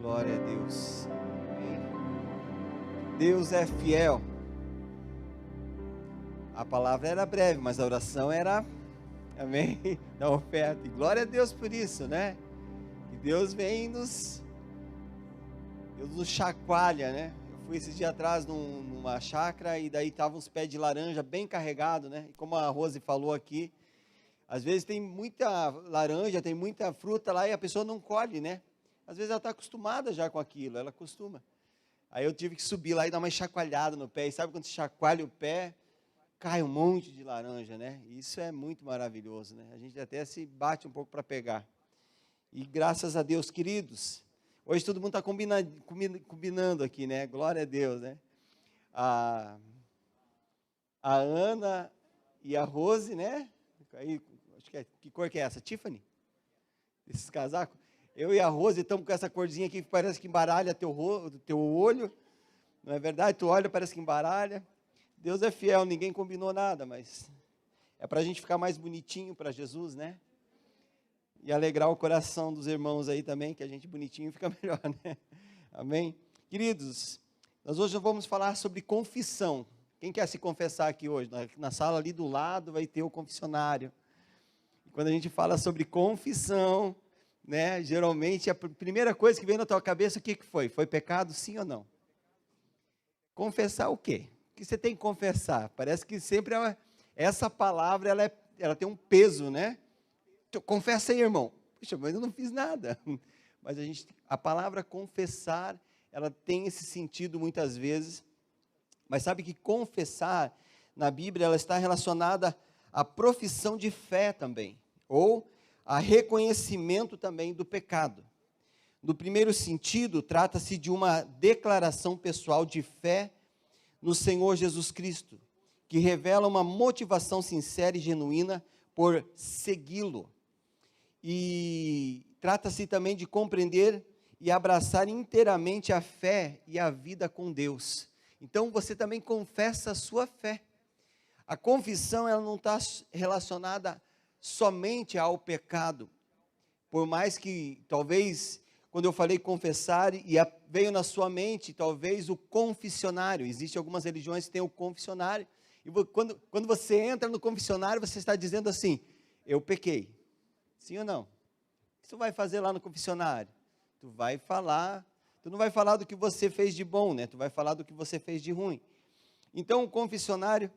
Glória a Deus. Amém. Deus é fiel. A palavra era breve, mas a oração era, amém, da oferta. E glória a Deus por isso, né? Que Deus vem Deus nos chacoalha, né? Eu fui esses dias atrás numa chácara e daí estavam uns pés de laranja bem carregados, né? E como a Rose falou aqui, às vezes tem muita laranja, tem muita fruta lá e a pessoa não colhe, né? Às vezes ela está acostumada já com aquilo, ela acostuma. Aí eu tive que subir lá e dar uma chacoalhada no pé. E sabe quando você chacoalha o pé, cai um monte de laranja, né? E isso é muito maravilhoso, né? A gente até se bate um pouco para pegar. E graças a Deus, queridos, hoje todo mundo está combinando aqui, né? Glória a Deus, né? A Ana e a Rose, né? Aí, acho que cor que é essa? Tiffany? Esses casacos? Eu e a Rose estamos com essa corzinha aqui que parece que embaralha teu olho. Não é verdade? Tu olha, parece que embaralha. Deus é fiel, ninguém combinou nada, mas é para a gente ficar mais bonitinho para Jesus, né? E alegrar o coração dos irmãos aí também, que a gente bonitinho fica melhor, né? Amém? Queridos, nós hoje vamos falar sobre confissão. Quem quer se confessar aqui hoje? Na sala ali do lado vai ter o confessionário. E quando a gente fala sobre confissão, né, geralmente a primeira coisa que vem na tua cabeça, o que foi? Foi pecado, sim ou não? Confessar o quê? O que você tem que confessar? Parece que sempre essa palavra, ela tem um peso, né? Confessa aí, irmão. Puxa, mas eu não fiz nada. Mas a palavra confessar, ela tem esse sentido muitas vezes. Mas sabe que confessar, na Bíblia, ela está relacionada à profissão de fé também. Ou a reconhecimento também do pecado. No primeiro sentido, trata-se de uma declaração pessoal de fé no Senhor Jesus Cristo, que revela uma motivação sincera e genuína por segui-lo. E trata-se também de compreender e abraçar inteiramente a fé e a vida com Deus. Então, você também confessa a sua fé. A confissão, ela não está relacionada somente ao pecado, por mais que talvez, quando eu falei confessar, veio na sua mente, talvez o confessionário. Existem algumas religiões que têm o confessionário, e quando você entra no confessionário, você está dizendo assim, eu pequei, sim ou não? O que você vai fazer lá no confessionário? Tu não vai falar do que você fez de bom, né? Tu vai falar do que você fez de ruim. Então, o confessionário,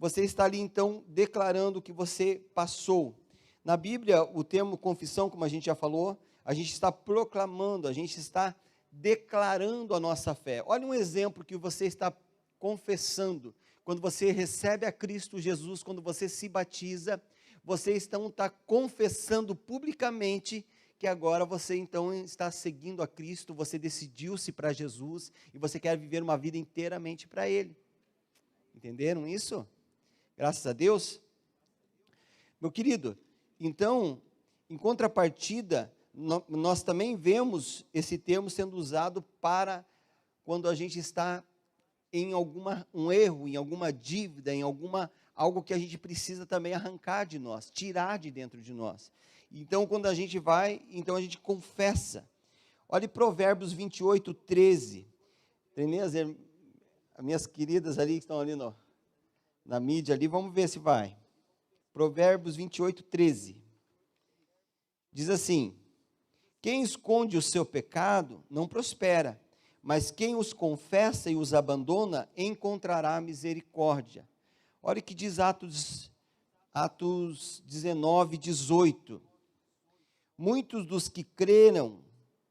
você está ali, então, declarando o que você passou. Na Bíblia, o termo confissão, como a gente já falou, a gente está proclamando, a gente está declarando a nossa fé. Olha um exemplo que você está confessando. Quando você recebe a Cristo Jesus, quando você se batiza, você está confessando publicamente que agora você então está seguindo a Cristo, você decidiu-se para Jesus e você quer viver uma vida inteiramente para Ele. Entenderam isso? Graças a Deus. Meu querido, então, em contrapartida, nós também vemos esse termo sendo usado para quando a gente está em um erro, em alguma dívida, em algo que a gente precisa também arrancar de nós, tirar de dentro de nós. Então, quando a gente vai, então a gente confessa. Olha Provérbios 28, 13. Tem as minhas queridas ali que estão ali na mídia ali, vamos ver se vai. Provérbios 28, 13. Diz assim, quem esconde o seu pecado não prospera, mas quem os confessa e os abandona encontrará misericórdia. Olha o que diz Atos 19, 18. Muitos dos que creram,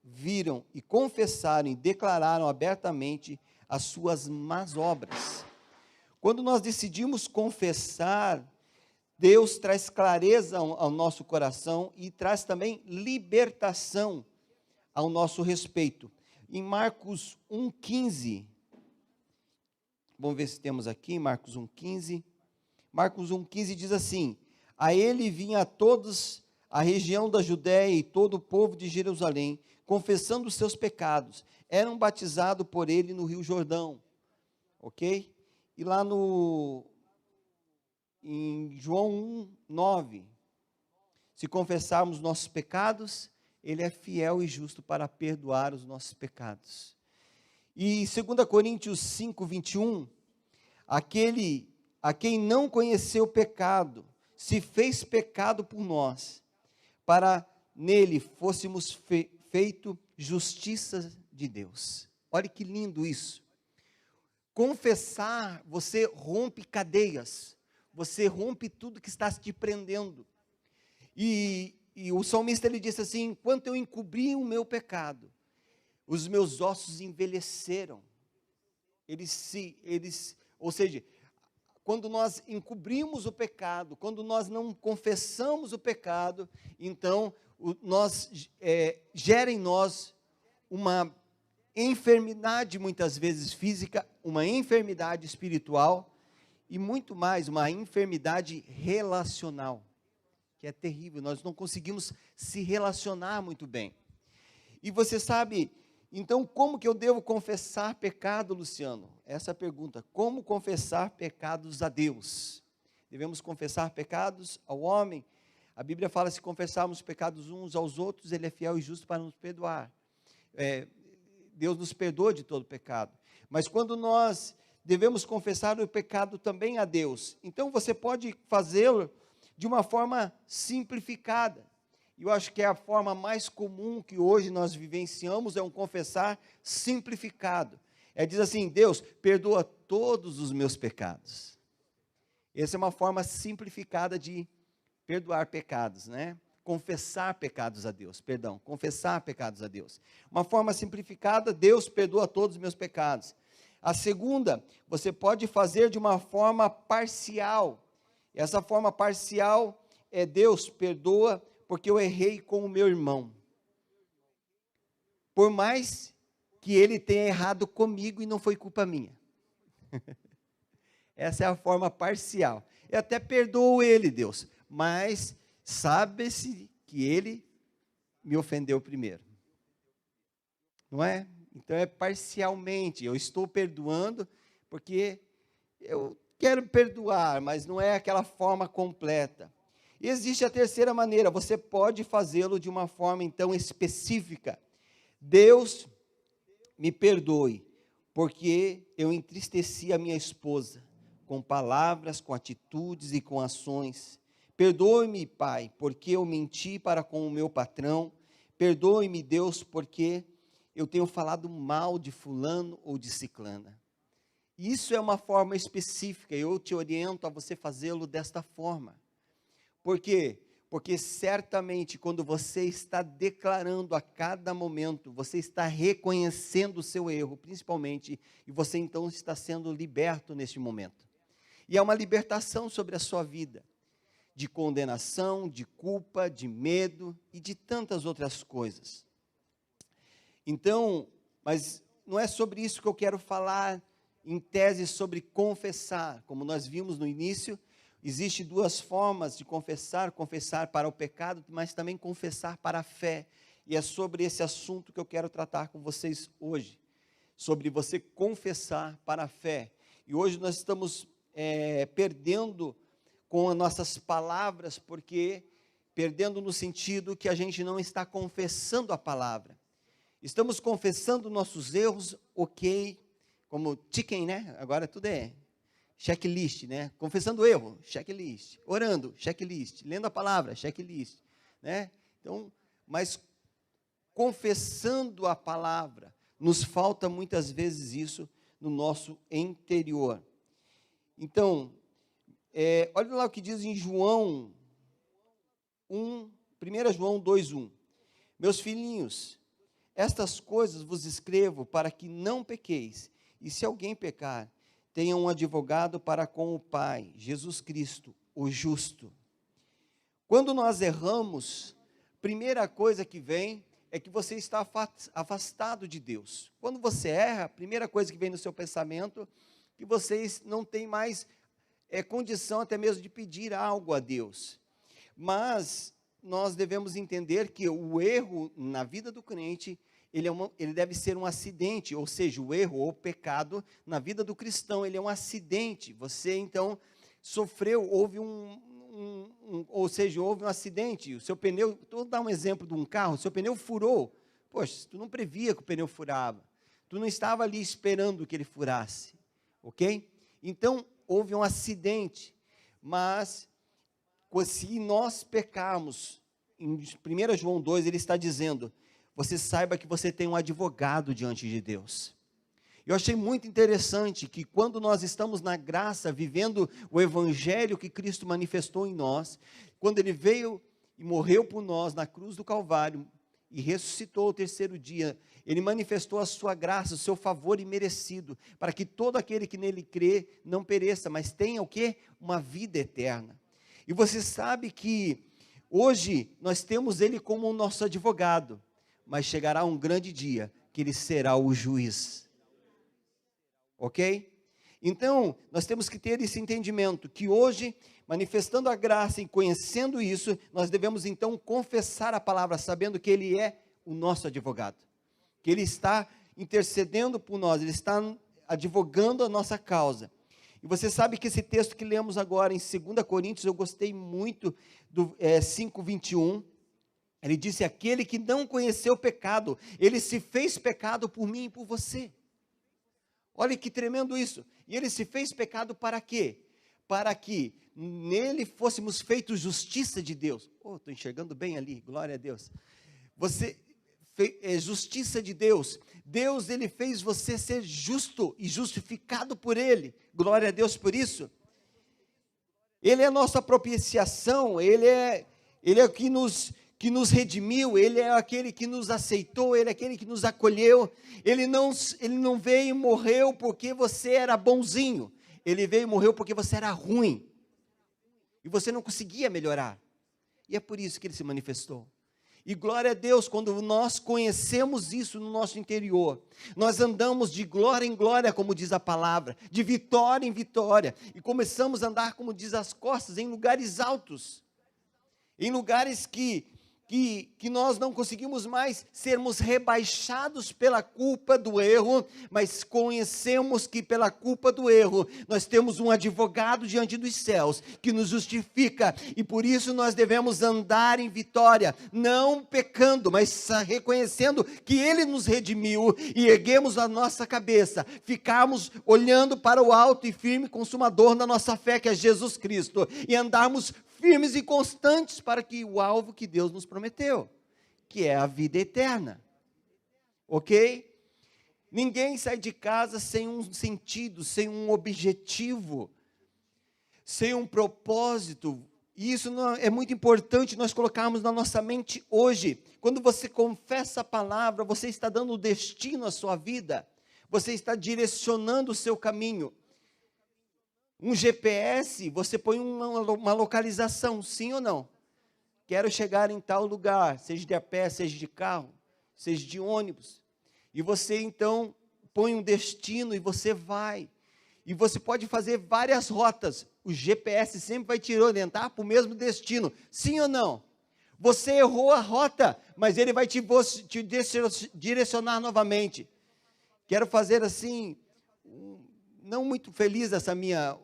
viram e confessaram e declararam abertamente as suas más obras. Quando nós decidimos confessar, Deus traz clareza ao nosso coração e traz também libertação ao nosso respeito. Em Marcos 1,15, vamos ver se temos aqui, Marcos 1,15. Marcos 1,15 diz assim, a ele vinha a todos a região da Judéia e todo o povo de Jerusalém, confessando os seus pecados, eram batizados por ele no Rio Jordão, ok? E lá em João 1,9, se confessarmos nossos pecados, Ele é fiel e justo para perdoar os nossos pecados. E 2 Coríntios 5, 21, aquele a quem não conheceu o pecado, se fez pecado por nós, para nele fôssemos feito justiça de Deus. Olha que lindo isso. Confessar, você rompe cadeias, você rompe tudo que está te prendendo. E o salmista, ele disse assim: enquanto eu encobri o meu pecado, os meus ossos envelheceram. Ou seja, quando nós encobrimos o pecado, quando nós não confessamos o pecado, então gera em nós uma enfermidade, muitas vezes física, uma enfermidade espiritual e muito mais, uma enfermidade relacional, que é terrível. Nós não conseguimos se relacionar muito bem. E você sabe, então, como que eu devo confessar pecado, Luciano? Essa é a pergunta. Como confessar pecados a Deus? Devemos confessar pecados ao homem? A Bíblia fala: se confessarmos pecados uns aos outros, Ele é fiel e justo para nos perdoar. Deus nos perdoa de todo pecado. Mas quando nós devemos confessar o pecado também a Deus, então você pode fazê-lo de uma forma simplificada. Eu acho que é a forma mais comum que hoje nós vivenciamos, é um confessar simplificado. Diz assim: Deus, perdoa todos os meus pecados. Essa é uma forma simplificada de perdoar pecados, né? Confessar pecados a Deus, confessar pecados a Deus. Uma forma simplificada: Deus perdoa todos os meus pecados. A segunda, você pode fazer de uma forma parcial. Essa forma parcial é: Deus perdoa porque eu errei com o meu irmão. Por mais que ele tenha errado comigo e não foi culpa minha. Essa é a forma parcial. Eu até perdoo ele, Deus, mas sabe-se que ele me ofendeu primeiro. Não é? Então é parcialmente. Eu estou perdoando porque eu quero perdoar, mas não é aquela forma completa. E existe a terceira maneira: você pode fazê-lo de uma forma então específica. Deus, me perdoe, porque eu entristeci a minha esposa com palavras, com atitudes e com ações. Perdoe-me, Pai, porque eu menti para com o meu patrão. Perdoe-me, Deus, porque eu tenho falado mal de fulano ou de ciclana. Isso é uma forma específica, eu te oriento a você fazê-lo desta forma. Por quê? Porque certamente quando você está declarando a cada momento, você está reconhecendo o seu erro, principalmente, e você então está sendo liberto neste momento. E é uma libertação sobre a sua vida, de condenação, de culpa, de medo e de tantas outras coisas. Então, mas não é sobre isso que eu quero falar em tese sobre confessar. Como nós vimos no início, existem duas formas de confessar: confessar para o pecado, mas também confessar para a fé. E é sobre esse assunto que eu quero tratar com vocês hoje, sobre você confessar para a fé. E hoje nós estamos perdendo com as nossas palavras, porque perdendo no sentido que a gente não está confessando a palavra. Estamos confessando nossos erros, ok, como chicken, né? Agora tudo é checklist, né? Confessando o erro, checklist. Orando, checklist. Lendo a palavra, checklist, né? Então, mas confessando a palavra, nos falta muitas vezes isso no nosso interior. Então, olha lá o que diz em João 1 João 2:1. Meus filhinhos, estas coisas vos escrevo para que não pequeis, e se alguém pecar, tenha um advogado para com o Pai, Jesus Cristo, o justo. Quando nós erramos, primeira coisa que vem é que você está afastado de Deus. Quando você erra, a primeira coisa que vem no seu pensamento é que vocês não têm mais condição até mesmo de pedir algo a Deus. Mas nós devemos entender que o erro na vida do crente, ele deve ser um acidente, ou seja, o erro ou o pecado na vida do cristão, ele é um acidente. Você então sofreu, houve um ou seja, houve um acidente, o seu pneu, vou dar um exemplo de um carro, o seu pneu furou, poxa, tu não previa que o pneu furava, tu não estava ali esperando que ele furasse, ok? Então, houve um acidente, mas se nós pecarmos, em 1 João 2, ele está dizendo, você saiba que você tem um advogado diante de Deus. Eu achei muito interessante que quando nós estamos na graça, vivendo o evangelho que Cristo manifestou em nós, quando ele veio e morreu por nós na cruz do Calvário e ressuscitou ao terceiro dia, ele manifestou a sua graça, o seu favor imerecido, para que todo aquele que nele crê não pereça, mas tenha o quê? Uma vida eterna. E você sabe que hoje nós temos ele como o nosso advogado, mas chegará um grande dia que ele será o juiz. Ok? Então, nós temos que ter esse entendimento, que hoje, manifestando a graça e conhecendo isso, nós devemos então confessar a palavra, sabendo que ele é o nosso advogado, que ele está intercedendo por nós, ele está advogando a nossa causa. E você sabe que esse texto que lemos agora em 2 Coríntios, eu gostei muito do 5:21, ele disse, aquele que não conheceu o pecado, ele se fez pecado por mim e por você. Olha que tremendo isso. E ele se fez pecado para quê? Para que nele fôssemos feitos justiça de Deus. Oh, estou enxergando bem ali, glória a Deus. Justiça de Deus. Deus, ele fez você ser justo e justificado por ele. Glória a Deus por isso. Ele é a nossa propiciação, ele é o que nos redimiu, ele é aquele que nos aceitou, ele é aquele que nos acolheu, ele não veio e morreu porque você era bonzinho, ele veio e morreu porque você era ruim, e você não conseguia melhorar, e é por isso que ele se manifestou. E glória a Deus, quando nós conhecemos isso no nosso interior, nós andamos de glória em glória, como diz a palavra, de vitória em vitória, e começamos a andar, como diz as costas, em lugares altos, em lugares que nós não conseguimos mais sermos rebaixados pela culpa do erro, mas conhecemos que pela culpa do erro, nós temos um advogado diante dos céus, que nos justifica, e por isso nós devemos andar em vitória, não pecando, mas reconhecendo que ele nos redimiu, e erguemos a nossa cabeça, ficarmos olhando para o alto e firme consumador da nossa fé, que é Jesus Cristo, e andarmos firmes e constantes para que o alvo que Deus nos prometeu, que é a vida eterna, ok? Ninguém sai de casa sem um sentido, sem um objetivo, sem um propósito, e isso é muito importante nós colocarmos na nossa mente hoje. Quando você confessa a palavra, você está dando destino à sua vida, você está direcionando o seu caminho. Um GPS, você põe uma localização, sim ou não? Quero chegar em tal lugar, seja de a pé, seja de carro, seja de ônibus. E você então põe um destino e você vai. E você pode fazer várias rotas. O GPS sempre vai te orientar para o mesmo destino, sim ou não? Você errou a rota, mas ele vai te direcionar novamente. Quero fazer assim, não muito feliz essa minha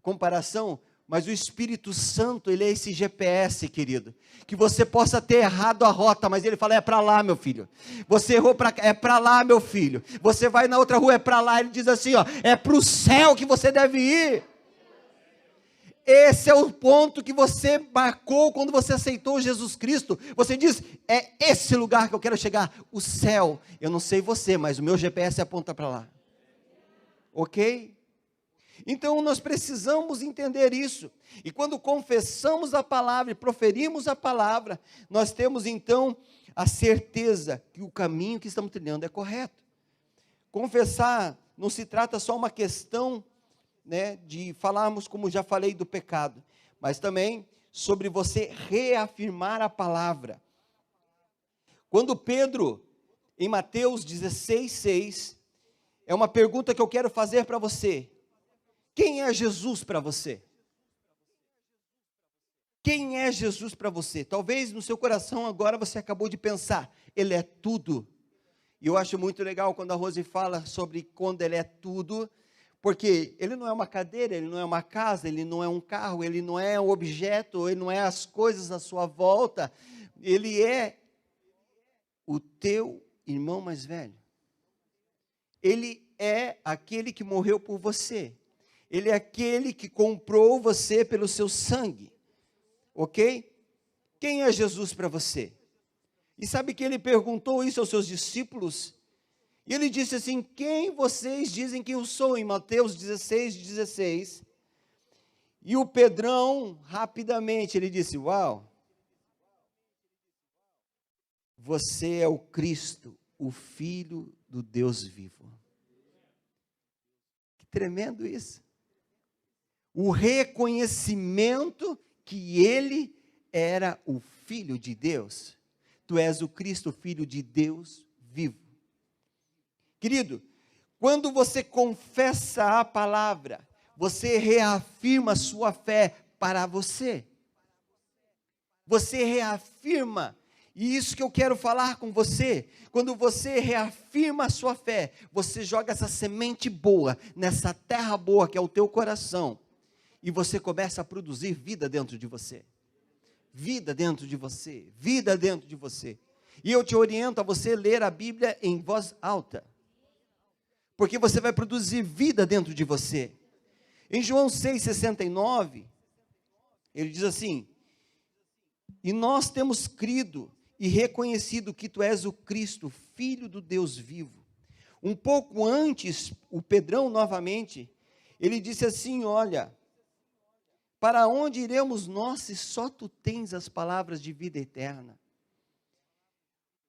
comparação, mas o Espírito Santo, ele é esse GPS, querido, que você possa ter errado a rota, mas ele fala, é para lá, meu filho, você errou para cá, é para lá, meu filho, você vai na outra rua, é para lá, ele diz assim, ó, é para o céu que você deve ir. Esse é o ponto que você marcou quando você aceitou Jesus Cristo. Você diz, é esse lugar que eu quero chegar, o céu. Eu não sei você, mas o meu GPS aponta para lá, ok? Então nós precisamos entender isso, e quando confessamos a palavra e proferimos a palavra, nós temos então a certeza que o caminho que estamos trilhando é correto. Confessar não se trata só uma questão, né, de falarmos, como já falei, do pecado, mas também sobre você reafirmar a palavra. Quando Pedro, em Mateus 16:6, é uma pergunta que eu quero fazer para você. Quem é Jesus para você? Quem é Jesus para você? Talvez no seu coração agora você acabou de pensar, ele é tudo. E eu acho muito legal quando a Rose fala sobre quando ele é tudo, Porque ele não é uma cadeira, ele não é uma casa, ele não é um carro, ele não é um objeto, ele não é as coisas à sua volta. Ele é o teu irmão mais velho. Ele é aquele que morreu por você. Ele é aquele que comprou você pelo seu sangue. Ok? Quem é Jesus para você? E sabe que ele perguntou isso aos seus discípulos? E ele disse assim: quem vocês dizem que eu sou? Em Mateus 16:16. E o Pedrão, rapidamente, ele disse: uau, você é o Cristo, o Filho do Deus vivo. Que tremendo isso. O reconhecimento que ele era o Filho de Deus. Tu és o Cristo, Filho de Deus vivo. Querido, quando você confessa a palavra, você reafirma a sua fé para você. Você reafirma, e isso que eu quero falar com você, quando você reafirma a sua fé, você joga essa semente boa, nessa terra boa que é o teu coração, e você começa a produzir vida dentro de você. Vida dentro de você, vida dentro de você. E eu te oriento a você ler a Bíblia em voz alta, porque você vai produzir vida dentro de você. Em João 6,69, ele diz assim: e nós temos crido e reconhecido que tu és o Cristo, Filho do Deus vivo. Um pouco antes, o Pedrão novamente, ele disse assim: olha, para onde iremos nós se só tu tens as palavras de vida eterna?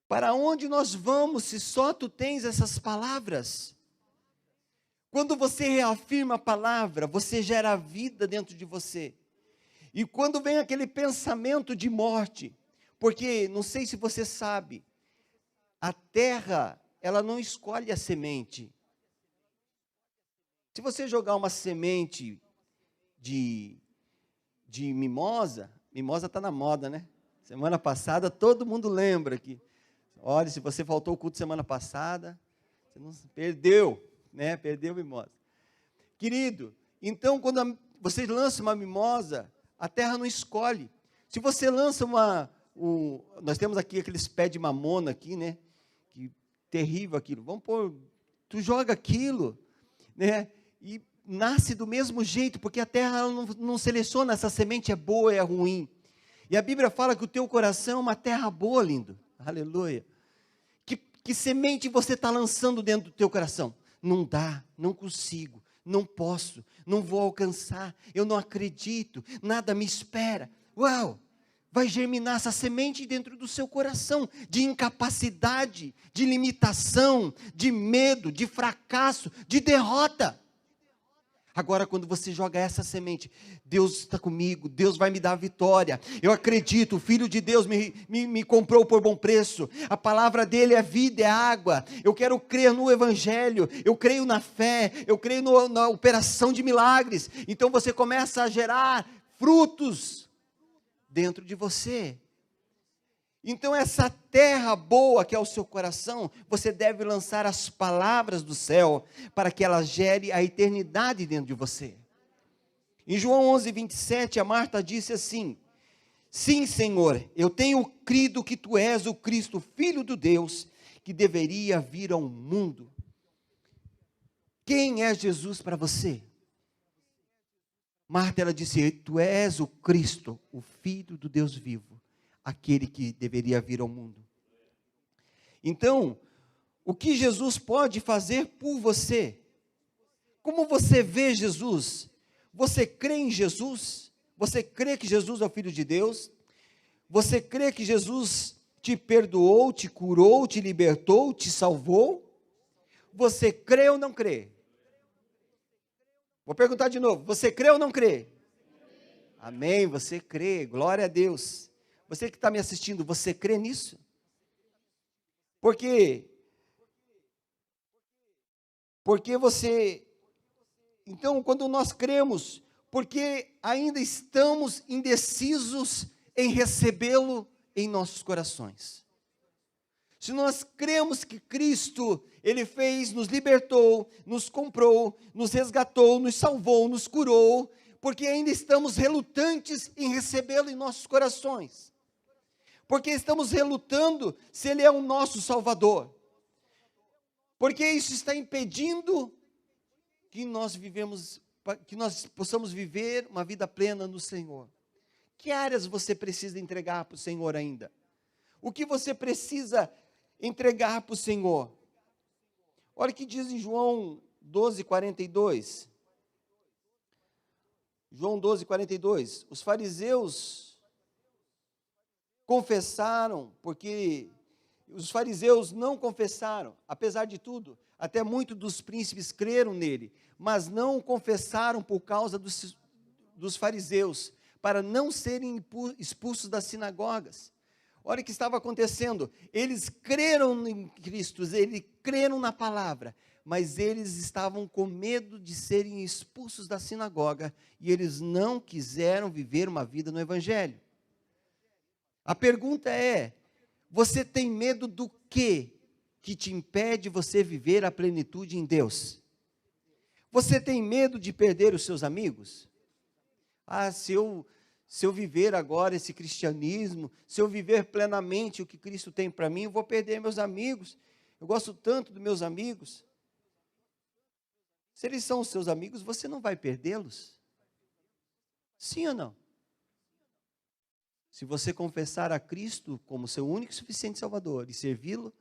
Para onde nós vamos se só tu tens essas palavras? Quando você reafirma a palavra, você gera vida dentro de você. E quando vem aquele pensamento de morte, porque, não sei se você sabe, a terra, ela não escolhe a semente. Se você jogar uma semente de mimosa, mimosa está na moda, né? Semana passada, todo mundo lembra que, olha, se você faltou o culto semana passada, você não perdeu, né? Perdeu a mimosa. Querido, então quando você lança uma mimosa, a terra não escolhe. Se você lança nós temos aqui aqueles pés de mamona aqui, né? Que terrível aquilo. Vamos pôr, tu joga aquilo, né? E nasce do mesmo jeito, porque a terra não seleciona essa semente é boa, é ruim. E a Bíblia fala que o teu coração é uma terra boa, lindo. Aleluia. Que semente você está lançando dentro do teu coração? Não dá, não consigo, não posso, não vou alcançar, eu não acredito, nada me espera. Uau! Vai germinar essa semente dentro do seu coração, de incapacidade, de limitação, de medo, de fracasso, de derrota. Agora, quando você joga essa semente, Deus está comigo, Deus vai me dar a vitória. Eu acredito, o Filho de Deus me comprou por bom preço. A palavra dele é vida, é água. Eu quero crer no Evangelho, eu creio na fé, eu creio na operação de milagres. Então você começa a gerar frutos dentro de você. Então essa terra boa que é o seu coração, você deve lançar as palavras do céu, para que ela gere a eternidade dentro de você. Em João 11:27, a Marta disse assim: sim, Senhor, eu tenho crido que tu és o Cristo, Filho do Deus, que deveria vir ao mundo. Quem é Jesus para você? Marta, ela disse: tu és o Cristo, o Filho do Deus vivo, aquele que deveria vir ao mundo. Então, o que Jesus pode fazer por você? Como você vê Jesus? Você crê em Jesus? Você crê que Jesus é o Filho de Deus? Você crê que Jesus te perdoou, te curou, te libertou, te salvou? Você crê ou não crê? Vou perguntar de novo, você crê ou não crê? Amém, você crê, glória a Deus. Você que está me assistindo, você crê nisso? Porque você, então quando nós cremos, porque ainda estamos indecisos em recebê-lo em nossos corações. se nós cremos que Cristo, Ele fez, nos libertou, nos comprou, nos resgatou, nos salvou, nos curou, porque ainda estamos relutantes em recebê-lo em nossos corações. Porque estamos relutando se Ele é o nosso Salvador. Porque isso está impedindo que nós possamos viver uma vida plena no Senhor. Que áreas você precisa entregar para o Senhor ainda? O que você precisa entregar para o Senhor? Olha o que diz em João 12:42. João 12:42. Os fariseus confessaram, porque os fariseus não confessaram, apesar de tudo, até muitos dos príncipes creram nele, mas não confessaram por causa dos fariseus, para não serem expulsos das sinagogas. Olha o que estava acontecendo, eles creram em Cristo, eles creram na palavra, mas eles estavam com medo de serem expulsos da sinagoga, e eles não quiseram viver uma vida no Evangelho. A pergunta é, você tem medo do quê que te impede você viver a plenitude em Deus? Você tem medo de perder os seus amigos? Ah, se eu viver agora esse cristianismo, se eu viver plenamente o que Cristo tem para mim, eu vou perder meus amigos. Eu gosto tanto dos meus amigos. Se eles são os seus amigos, você não vai perdê-los? Sim ou não? Se você confessar a Cristo como seu único e suficiente Salvador e servi-lo,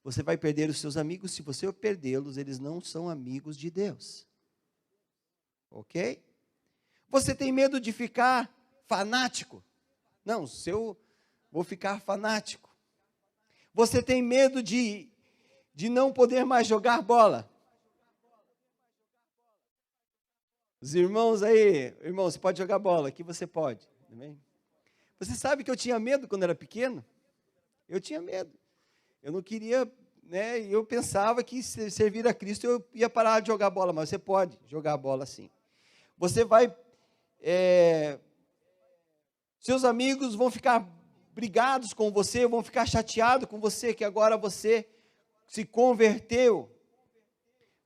você vai perder os seus amigos. Se você perdê-los, eles não são amigos de Deus. Ok? Você tem medo de ficar fanático? Não, se eu vou ficar fanático. Você tem medo de não poder mais jogar bola? Os irmãos aí, irmão, você pode jogar bola, aqui você pode. Também. Você sabe que eu tinha medo quando era pequeno? Eu tinha medo. Eu não queria, né? Eu pensava que servir a Cristo eu ia parar de jogar bola, mas você pode jogar bola sim. Você vai, seus amigos vão ficar brigados com você, vão ficar chateados com você, que agora você se converteu.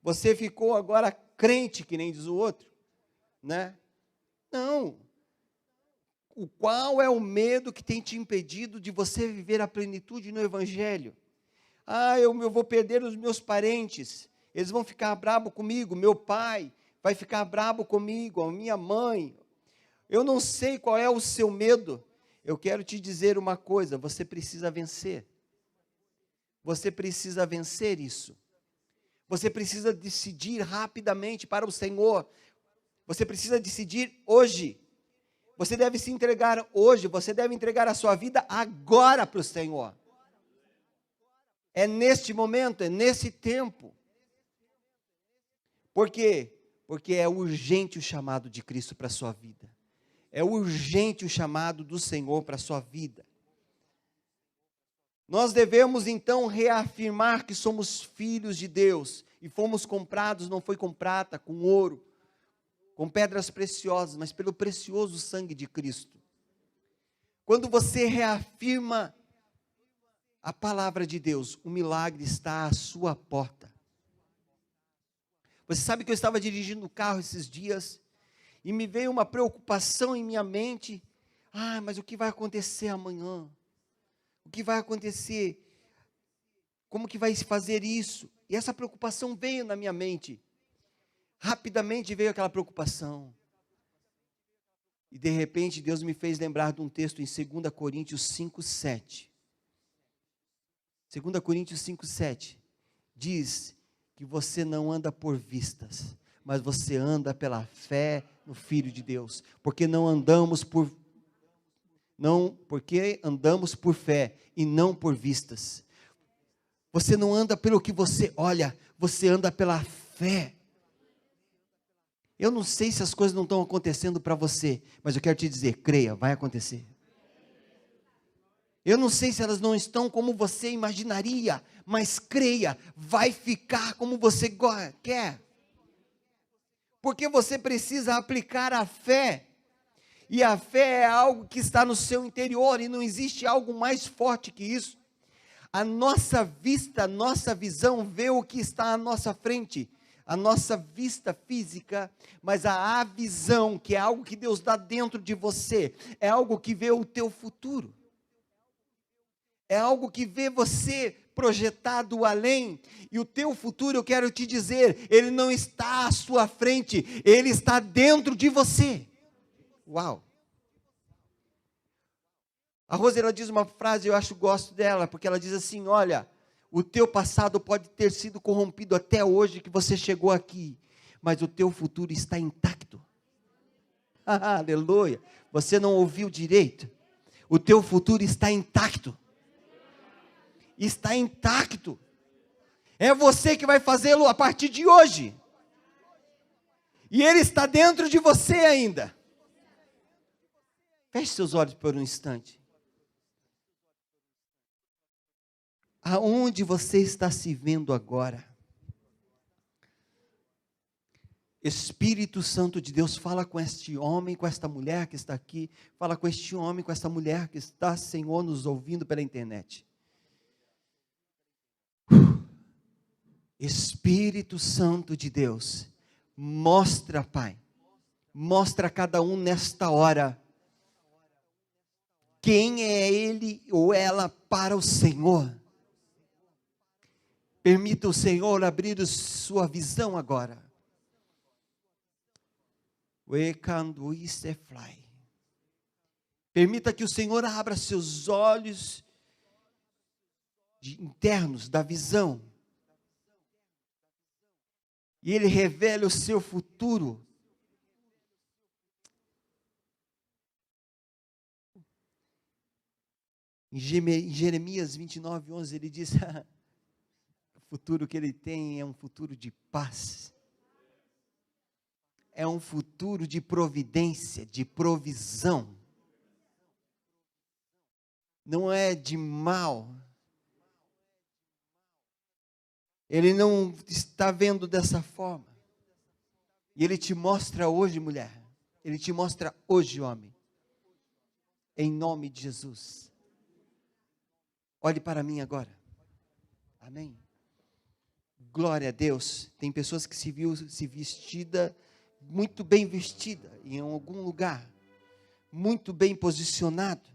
Você ficou agora crente, que nem diz o outro, né? Não. Qual é o medo que tem te impedido de você viver a plenitude no Evangelho? Ah, eu vou perder os meus parentes, eles vão ficar bravo comigo, meu pai vai ficar bravo comigo, a minha mãe. Eu não sei qual é o seu medo. Eu quero te dizer uma coisa, você precisa vencer. Você precisa vencer isso. Você precisa decidir rapidamente para o Senhor. Você precisa decidir hoje. Você deve se entregar hoje, você deve entregar a sua vida agora para o Senhor. É neste momento, é nesse tempo. Por quê? Porque é urgente o chamado de Cristo para a sua vida. É urgente o chamado do Senhor para a sua vida. Nós devemos então reafirmar que somos filhos de Deus e fomos comprados, não foi com prata, com ouro, com pedras preciosas, mas pelo precioso sangue de Cristo. Quando você reafirma a palavra de Deus, o milagre está à sua porta. Você sabe que eu estava dirigindo o carro esses dias e me veio uma preocupação em minha mente. Ah, mas o que vai acontecer amanhã? O que vai acontecer? Como que vai se fazer isso? E essa preocupação veio na minha mente. Rapidamente veio aquela preocupação. E de repente Deus me fez lembrar de um texto em 2 Coríntios 5:7. 2 Coríntios 5:7 diz que você não anda por vistas, mas você anda pela fé no Filho de Deus, porque andamos por fé e não por vistas. Você não anda pelo que você olha, você anda pela fé. Eu não sei se as coisas não estão acontecendo para você, mas eu quero te dizer, creia, vai acontecer. Eu não sei se elas não estão como você imaginaria, mas creia, vai ficar como você quer. Porque você precisa aplicar a fé. E a fé é algo que está no seu interior e não existe algo mais forte que isso. A nossa vista, a nossa visão vê o que está à nossa frente, a nossa vista física, mas a visão, que é algo que Deus dá dentro de você, é algo que vê o teu futuro, é algo que vê você projetado além, e o teu futuro, eu quero te dizer, ele não está à sua frente, ele está dentro de você. Uau! A Rose, ela diz uma frase, eu gosto dela, porque ela diz assim, olha, o teu passado pode ter sido corrompido até hoje que você chegou aqui, mas o teu futuro está intacto. Aleluia! Você não ouviu direito? O teu futuro está intacto. Está intacto. É você que vai fazê-lo a partir de hoje. E ele está dentro de você ainda. Feche seus olhos por um instante. Aonde você está se vendo agora? Espírito Santo de Deus, fala com este homem, com esta mulher que está aqui. Fala com este homem, com esta mulher que está, Senhor, nos ouvindo pela internet. Espírito Santo de Deus, mostra, Pai, mostra a cada um nesta hora, quem é ele ou ela para o Senhor. Permita o Senhor abrir sua visão agora. Permita que o Senhor abra seus olhos internos da visão. E ele revela o seu futuro. Em Jeremias 29:11 ele diz, o futuro que ele tem é um futuro de paz. É um futuro de providência, de provisão. Não é de mal. Ele não está vendo dessa forma. E ele te mostra hoje, mulher. Ele te mostra hoje, homem. Em nome de Jesus. Olhe para mim agora. Amém. Glória a Deus. Tem pessoas que se vestida, muito bem vestida, em algum lugar. Muito bem posicionado.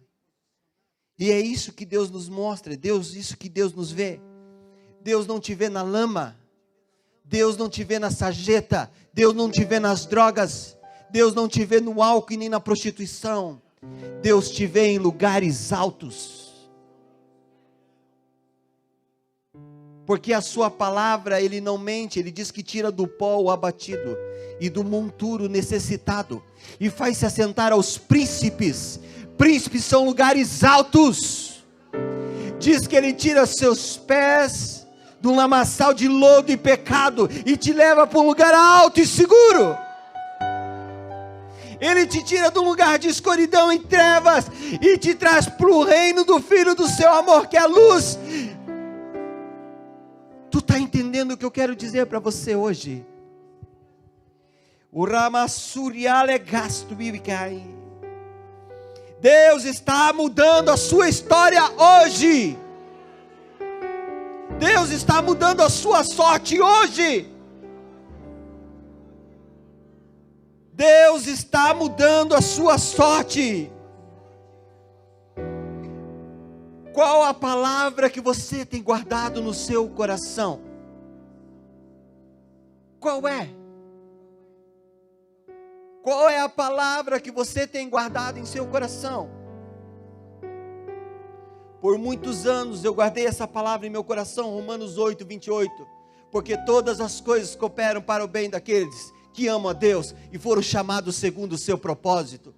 E é isso que Deus nos mostra. Isso que Deus nos vê. Deus não te vê na lama, Deus não te vê na sarjeta, Deus não te vê nas drogas, Deus não te vê no álcool e nem na prostituição, Deus te vê em lugares altos, porque a sua palavra, Ele não mente, Ele diz que tira do pó o abatido, e do monturo necessitado, e faz se assentar aos príncipes. Príncipes são lugares altos. Diz que Ele tira seus pés de um lamaçal de lodo e pecado, e te leva para um lugar alto e seguro. Ele te tira de um lugar de escuridão e trevas, e te traz para o reino do Filho do seu amor, que é a luz. Tu está entendendo o que eu quero dizer para você hoje? O Ramassuriale gasto bibicai. Deus está mudando a sua história hoje. Deus está mudando a sua sorte hoje. Deus está mudando a sua sorte. Qual a palavra que você tem guardado no seu coração? Qual é? Qual é a palavra que você tem guardado em seu coração? Por muitos anos eu guardei essa palavra em meu coração, Romanos 8:28, porque todas as coisas cooperam para o bem daqueles que amam a Deus e foram chamados segundo o seu propósito.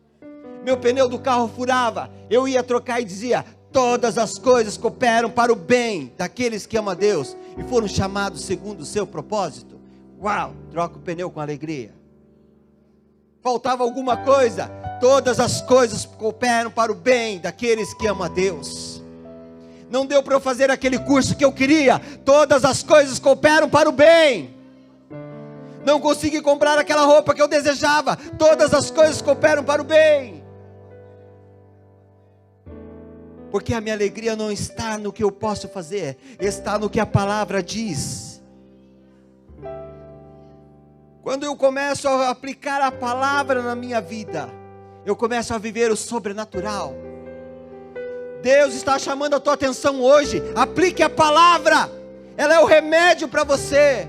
Meu pneu do carro furava, eu ia trocar e dizia, todas as coisas cooperam para o bem daqueles que amam a Deus e foram chamados segundo o seu propósito. Uau, troca o pneu com alegria. Faltava alguma coisa, todas as coisas cooperam para o bem daqueles que amam a Deus. Não deu para eu fazer aquele curso que eu queria, todas as coisas cooperam para o bem. Não consegui comprar aquela roupa que eu desejava, todas as coisas cooperam para o bem. Porque a minha alegria não está no que eu posso fazer, está no que a palavra diz. Quando eu começo a aplicar a palavra na minha vida, eu começo a viver o sobrenatural. Deus está chamando a tua atenção hoje. Aplique a palavra, ela é o remédio para você.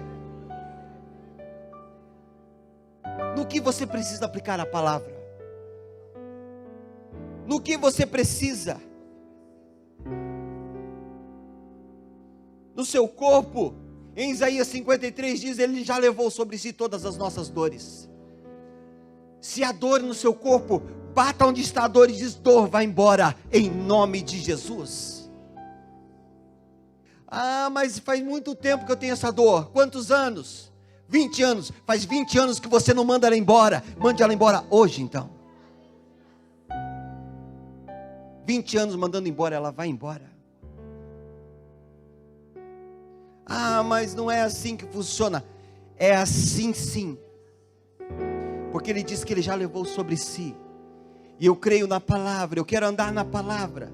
No que você precisa aplicar a palavra? No que você precisa? No seu corpo. Em Isaías 53 diz, Ele já levou sobre si todas as nossas dores. Se há dor no seu corpo, bata onde está a dor e diz, dor, vai embora, em nome de Jesus. Ah, mas faz muito tempo que eu tenho essa dor. Quantos anos? 20 anos. Faz 20 anos que você não manda ela embora. Mande ela embora hoje então. 20 anos mandando embora, ela vai embora. Ah, mas não é assim que funciona. É assim sim. Porque Ele diz que Ele já levou sobre si. E eu creio na palavra, eu quero andar na palavra.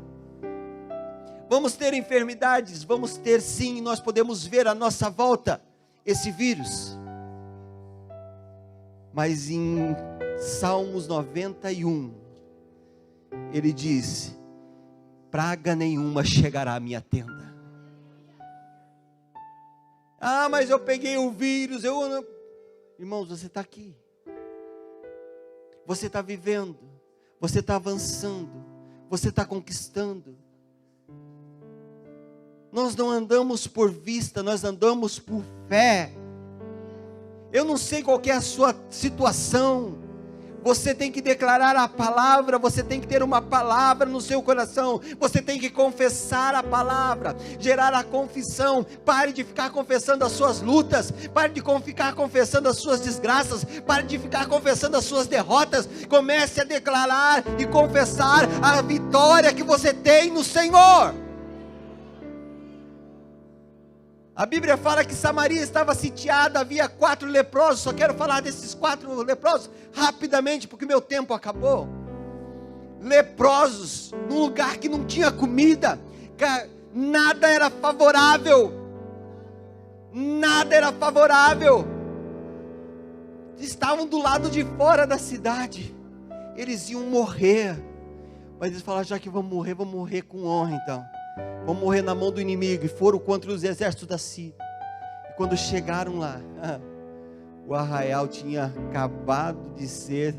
Vamos ter enfermidades, vamos ter sim, nós podemos ver à nossa volta esse vírus. Mas em Salmos 91, ele diz, praga nenhuma chegará à minha tenda. Ah, mas eu peguei o vírus, irmãos, você está aqui. Você está vivendo, você está avançando, você está conquistando. Nós não andamos por vista, nós andamos por fé. Eu não sei qual que é a sua situação. Você tem que declarar a palavra, você tem que ter uma palavra no seu coração, você tem que confessar a palavra, gerar a confissão. Pare de ficar confessando as suas lutas, pare de ficar confessando as suas desgraças, pare de ficar confessando as suas derrotas. Comece a declarar e confessar a vitória que você tem no Senhor. A Bíblia fala que Samaria estava sitiada, havia 4 leprosos. Só quero falar desses 4 leprosos rapidamente, porque meu tempo acabou. Leprosos, num lugar que não tinha comida, nada era favorável. Nada era favorável. Estavam do lado de fora da cidade. Eles iam morrer. Mas eles falaram, já que vamos morrer com honra então. Vão morrer na mão do inimigo. E foram contra os exércitos da Síria. E quando chegaram lá, o arraial tinha acabado de ser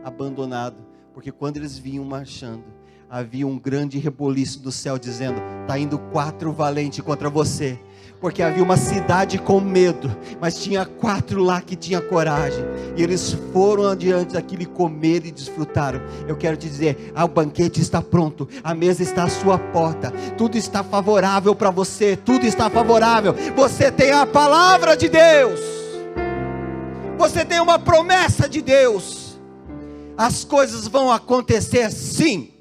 abandonado. Porque quando eles vinham marchando, havia um grande reboliço do céu dizendo, está indo 4 valentes contra você. Porque havia uma cidade com medo, mas tinha 4 lá que tinha coragem, e eles foram adiante daquilo e comeram e desfrutaram. Eu quero te dizer, o banquete está pronto, a mesa está à sua porta, tudo está favorável para você, tudo está favorável. Você tem a palavra de Deus, você tem uma promessa de Deus, as coisas vão acontecer sim,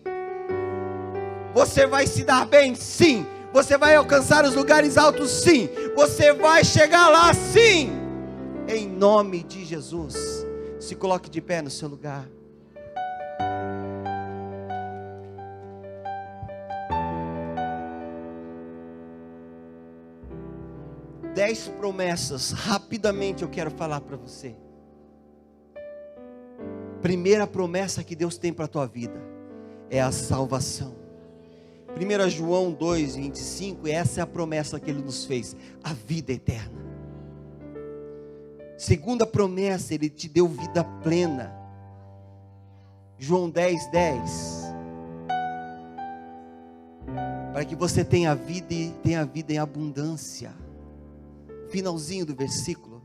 você vai se dar bem sim, você vai alcançar os lugares altos sim, você vai chegar lá sim, em nome de Jesus. Se coloque de pé no seu lugar. Dez promessas, rapidamente eu quero falar para você. Primeira promessa que Deus tem para a tua vida é a salvação. 1 João 2,25, essa é a promessa que Ele nos fez, a vida eterna. Segunda promessa, Ele te deu vida plena. João 10,10, para que você tenha vida e tenha vida em abundância. Finalzinho do versículo.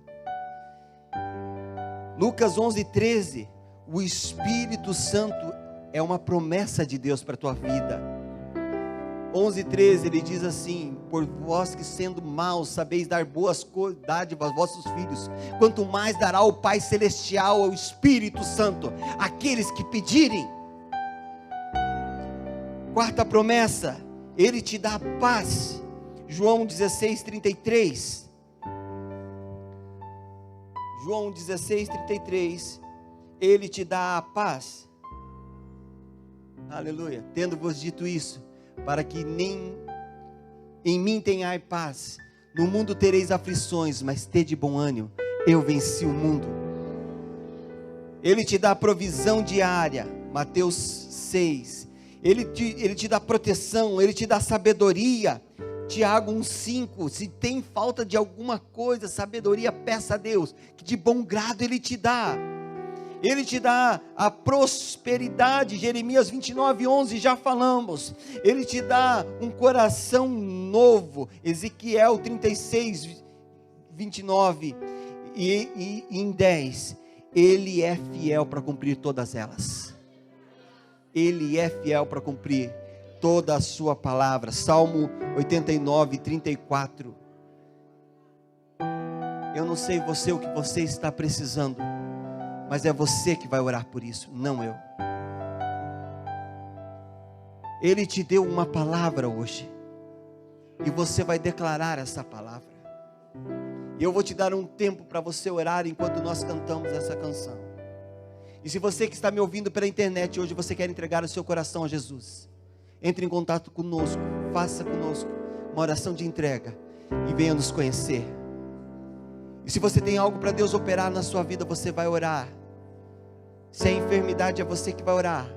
Lucas 11,13, o Espírito Santo é uma promessa de Deus para a tua vida. 11,13, ele diz assim, por vós que sendo maus, sabeis dar boas dádivas aos vossos filhos, quanto mais dará o Pai Celestial ao Espírito Santo, aqueles que pedirem. Quarta promessa, Ele te dá paz. João 16,33, João 16,33, Ele te dá a paz. Aleluia. Tendo-vos dito isso, para que nem em mim tenhais paz. No mundo tereis aflições, mas tede bom ânimo, eu venci o mundo. Ele te dá provisão diária, Mateus 6. Ele te dá proteção, Ele te dá sabedoria. Tiago 1,5, se tem falta de alguma coisa, sabedoria, peça a Deus, que de bom grado Ele te dá. Ele te dá a prosperidade, Jeremias 29,11, já falamos. Ele te dá um coração novo, Ezequiel 36,29 e em 10, Ele é fiel para cumprir todas elas. Ele é fiel para cumprir toda a sua palavra. Salmo 89:34. Eu não sei você o que você está precisando, mas é você que vai orar por isso, não eu. Ele te deu uma palavra hoje, e você vai declarar essa palavra. E eu vou te dar um tempo para você orar enquanto nós cantamos essa canção. E se você que está me ouvindo pela internet hoje, você quer entregar o seu coração a Jesus, entre em contato conosco, faça conosco uma oração de entrega e venha nos conhecer. E se você tem algo para Deus operar na sua vida, você vai orar. Se a enfermidade é você que vai orar.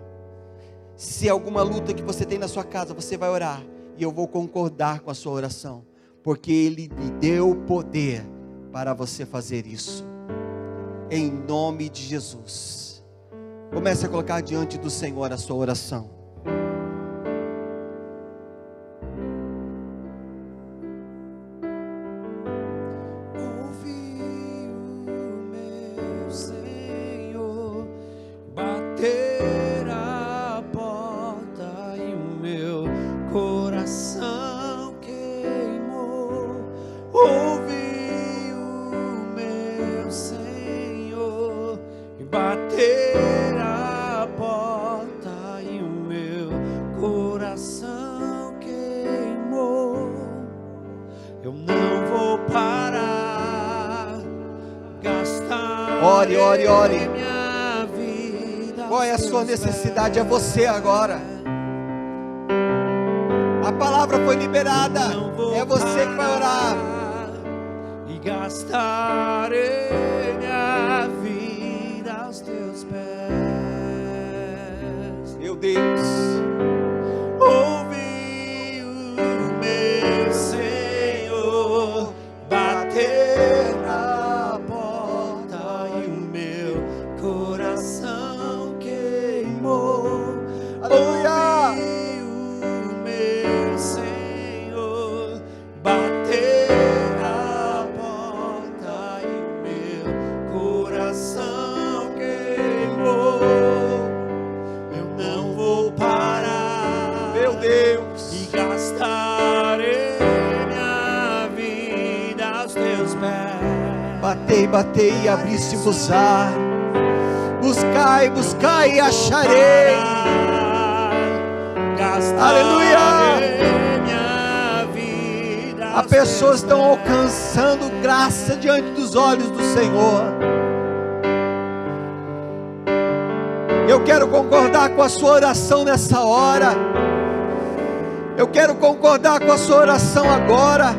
Se é alguma luta que você tem na sua casa, você vai orar. E eu vou concordar com a sua oração, porque Ele lhe deu poder para você fazer isso. Em nome de Jesus. Comece a colocar diante do Senhor a sua oração. Ore. Qual é a sua necessidade? É você agora. A palavra foi liberada. É você que vai orar. E gastarei minha vida aos teus pés. Meu Deus. Ouvi o meu Senhor bater na porta e o meu coração queimou. Aleluia. Ouvi o meu Senhor bater na porta e o meu coração queimou. Eu não vou parar, Meu Deus. e gastarei minha vida aos teus pés. Batei e abri-se-vos-á. Buscai e acharei. Aleluia. Minha vida Há pessoas que estão alcançando graça diante dos olhos do Senhor. Eu quero concordar com a sua oração nessa hora. Eu quero concordar com a sua oração agora.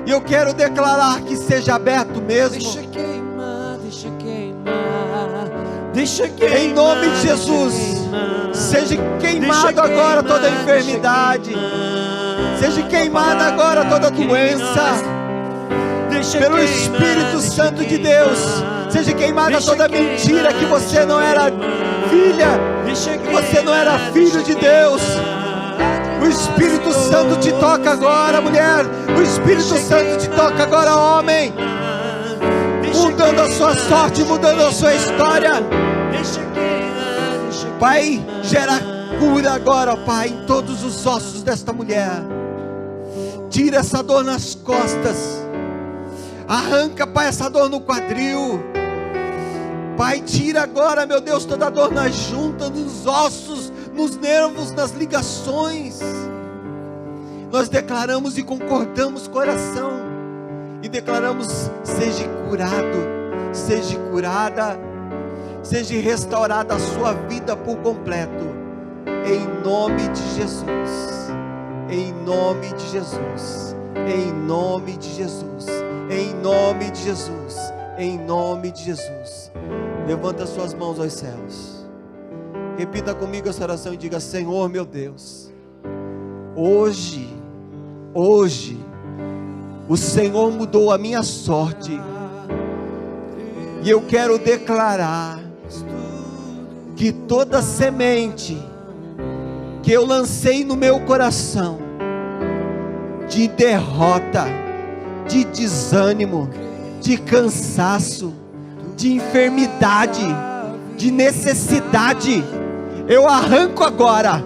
E eu quero declarar que seja aberto mesmo. Deixa queimar, deixa queimar, deixa queimar. Em nome de Jesus, seja queimado agora toda enfermidade. Seja queimada agora toda doença. Pelo Espírito Santo de Deus. Seja queimada toda mentira que você não era filha, que você não era filho de Deus. O Espírito Santo te toca agora, mulher. O Espírito Santo te toca agora, homem. Mudando a sua sorte, mudando a sua história. Pai, gera cura agora, Pai, em todos os ossos desta mulher. Tira essa dor nas costas. Arranca, Pai, essa dor no quadril. Pai, tira agora, meu Deus, toda a dor nas juntas, nos ossos, nos nervos, nas ligações. Nós declaramos e concordamos coração. E declaramos, seja curado, seja curada, seja restaurada a sua vida por completo. Em nome de Jesus. Em nome de Jesus. Em nome de Jesus. Em nome de Jesus. Em nome de Jesus. Levanta suas mãos aos céus. Repita comigo essa oração e diga: Senhor meu Deus, hoje, o Senhor mudou a minha sorte. E eu quero declarar que toda semente que eu lancei no meu coração, de derrota, de desânimo, de cansaço, de enfermidade, de necessidade, eu arranco agora,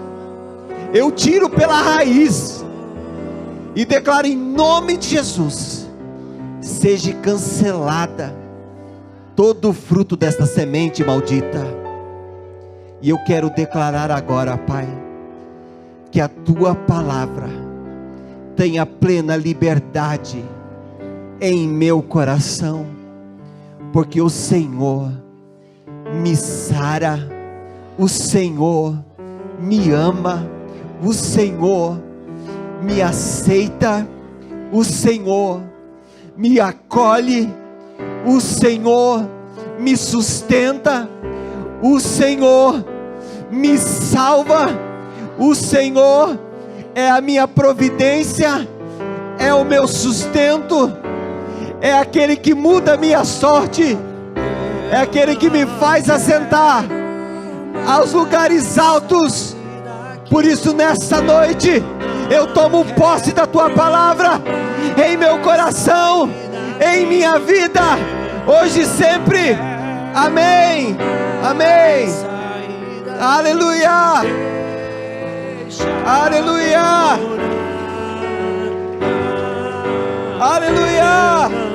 eu tiro pela raiz, e declaro em nome de Jesus: seja cancelada todo o fruto desta semente maldita. E eu quero declarar agora, Pai, que a Tua palavra tenha plena liberdade em meu coração, porque o Senhor me sara, o Senhor me ama, o Senhor me aceita, o Senhor me acolhe, o Senhor me sustenta, o Senhor me salva, o Senhor é a minha providência, é o meu sustento, é aquele que muda a minha sorte, é aquele que me faz assentar aos lugares altos. Por isso nessa noite eu tomo posse da Tua palavra em meu coração, em minha vida, hoje e sempre. Amém, amém, aleluia, aleluia, aleluia.